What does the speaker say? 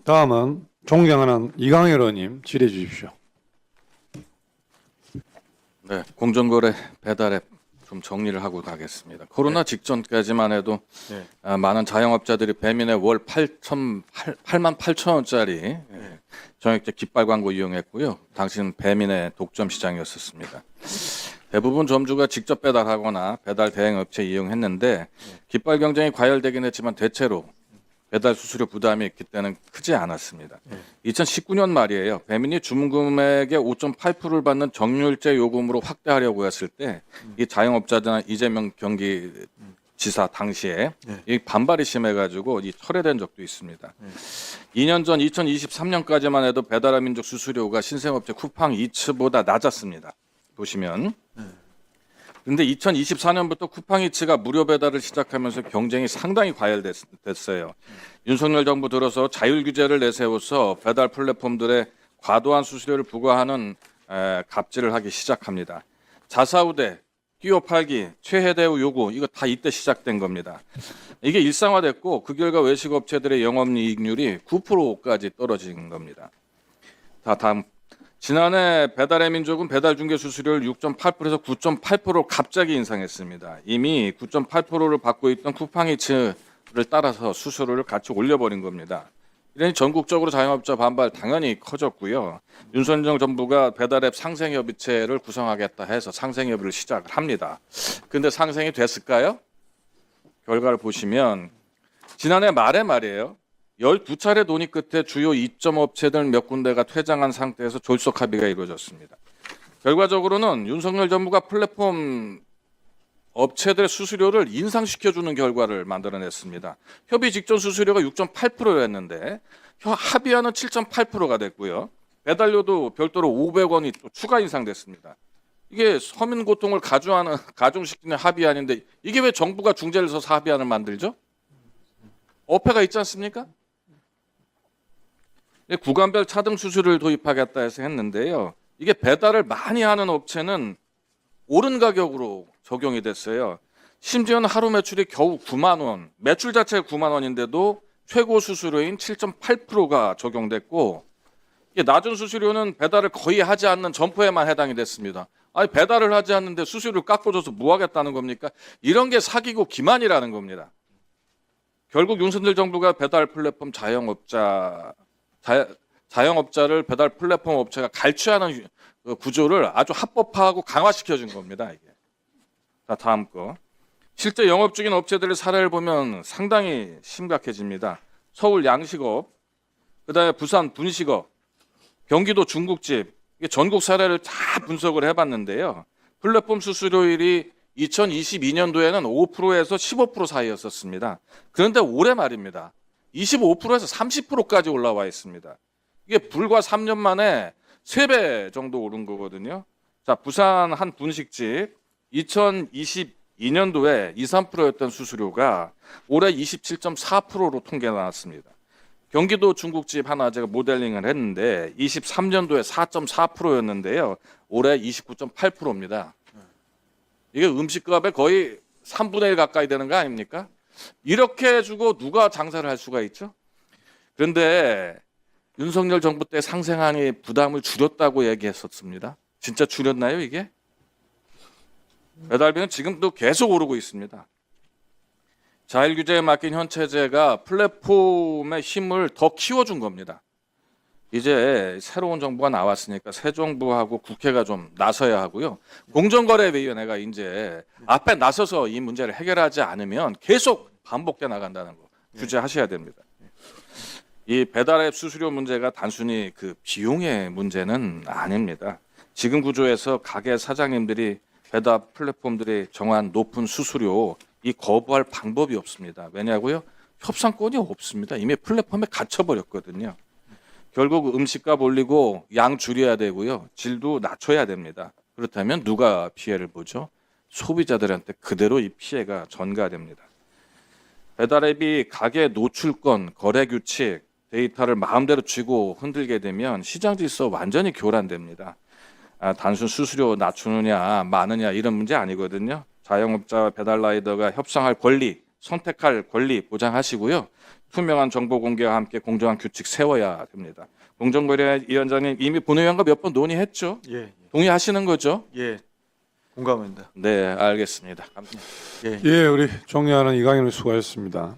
다음은 존경하는 이강열 의원님 질의해 주십시오. 네, 공정거래 배달앱 좀 정리를 하고 가겠습니다. 코로나 직전까지만 해도 많은 자영업자들이 배민에 월 8만 8천 원짜리 정액제 깃발 광고 이용했고요. 당시는 배민의 독점 시장이었었습니다. 대부분 점주가 직접 배달하거나 배달 대행 업체 이용했는데 깃발 경쟁이 과열되긴 했지만 대체로 배달 수수료 부담이 그때는 크지 않았습니다. 2019년 말이에요. 배민이 주문 금액의 5.8%를 받는 정률제 요금으로 확대하려고 했을 때 이 자영업자들은 이재명 경기지사 당시에 이 반발이 심해가지고 이 철회된 적도 있습니다. 2년 전 2023년까지만 해도 배달의 민족 수수료가 신생업체 쿠팡이츠보다 낮았습니다. 보시면. 그런데 2024년부터 쿠팡이츠가 무료 배달을 시작하면서 경쟁이 상당히 과열됐어요. 윤석열 정부 들어서 자율 규제를 내세워서 배달 플랫폼들의 과도한 수수료를 부과하는 갑질을 하기 시작합니다. 자사우대, 끼워 팔기, 최혜대우 요구 이거 다 이때 시작된 겁니다. 이게 일상화됐고 그 결과 외식업체들의 영업이익률이 9%까지 떨어진 겁니다. 다음. 지난해 배달의 민족은 배달 중개 수수료를 6.8%에서 9.8%로 갑자기 인상했습니다. 이미 9.8%를 받고 있던 쿠팡이츠를 따라서 수수료를 같이 올려버린 겁니다. 이러니 전국적으로 자영업자 반발 당연히 커졌고요. 윤석열 정부가 배달앱 상생협의체를 구성하겠다 해서 상생협의를 시작을 합니다. 근데 상생이 됐을까요? 결과를 보시면 지난해 말에 말이에요. 12차례 논의 끝에 주요 이점 업체들 몇 군데가 퇴장한 상태에서 졸속 합의가 이루어졌습니다. 결과적으로는 윤석열 정부가 플랫폼 업체들의 수수료를 인상시켜주는 결과를 만들어냈습니다. 협의 직전 수수료가 6.8%였는데 합의하는 7.8%가 됐고요. 배달료도 별도로 500원이 또 추가 인상됐습니다. 이게 서민 고통을 가중시키는 합의안인데 이게 왜 정부가 중재를 서서 합의안을 만들죠? 어폐가 있지 않습니까? 구간별 차등 수수료를 도입하겠다 해서 했는데요. 이게 배달을 많이 하는 업체는 오른 가격으로 적용이 됐어요. 심지어는 하루 매출이 겨우 9만 원, 매출 자체가 9만 원인데도 최고 수수료인 7.8%가 적용됐고 이게 낮은 수수료는 배달을 거의 하지 않는 점포에만 해당이 됐습니다. 아니 배달을 하지 않는데 수수료를 깎아줘서 뭐 하겠다는 겁니까? 이런 게 사기고 기만이라는 겁니다. 결국 윤석열 정부가 배달 플랫폼 자영업자를 배달 플랫폼 업체가 갈취하는 구조를 아주 합법화하고 강화시켜준 겁니다. 이게. 자, 다음 거. 실제 영업 중인 업체들의 사례를 보면 상당히 심각해집니다. 서울 양식업, 그다음에 부산 분식업, 경기도 중국집, 이게 전국 사례를 다 분석을 해봤는데요. 플랫폼 수수료율이 2022년도에는 5%에서 15% 사이였었습니다. 그런데 올해 말입니다. 25%에서 30%까지 올라와 있습니다. 이게 불과 3년 만에 3배 정도 오른 거거든요. 자, 부산 한 분식집 2022년도에 2, 3%였던 수수료가 올해 27.4%로 통계 나왔습니다. 경기도 중국집 하나 제가 모델링을 했는데 23년도에 4.4%였는데요. 올해 29.8%입니다. 이게 음식값의 거의 3분의 1 가까이 되는 거 아닙니까? 이렇게 해주고 누가 장사를 할 수가 있죠? 그런데 윤석열 정부 때 상생안이 부담을 줄였다고 얘기했었습니다. 진짜 줄였나요 이게? 배달비는 지금도 계속 오르고 있습니다. 자율규제에 맡긴 현 체제가 플랫폼의 힘을 더 키워준 겁니다. 이제 새로운 정부가 나왔으니까 새 정부하고 국회가 좀 나서야 하고요. 공정거래위원회가 이제 앞에 나서서 이 문제를 해결하지 않으면 계속 반복돼 나간다는 거 규제하셔야 됩니다. 이 배달앱 수수료 문제가 단순히 그 비용의 문제는 아닙니다. 지금 구조에서 가게 사장님들이 배달 플랫폼들이 정한 높은 수수료 이 거부할 방법이 없습니다. 왜냐고요? 협상권이 없습니다. 이미 플랫폼에 갇혀버렸거든요. 결국 음식값 올리고 양 줄여야 되고요. 질도 낮춰야 됩니다. 그렇다면 누가 피해를 보죠? 소비자들한테 그대로 이 피해가 전가됩니다. 배달앱이 가게 노출권, 거래 규칙, 데이터를 마음대로 쥐고 흔들게 되면 시장 질서 완전히 교란됩니다. 단순 수수료 낮추느냐 많으냐 이런 문제 아니거든요. 자영업자와 배달라이더가 협상할 권리, 선택할 권리 보장하시고요. 투명한 정보 공개와 함께 공정한 규칙 세워야 됩니다. 공정거래위원장님 이미 본회의원과 몇 번 논의했죠? 예, 동의하시는 거죠? 예, 공감합니다. 네, 알겠습니다. 예. 예, 우리 정리하는 이강현 의원 수고하셨습니다.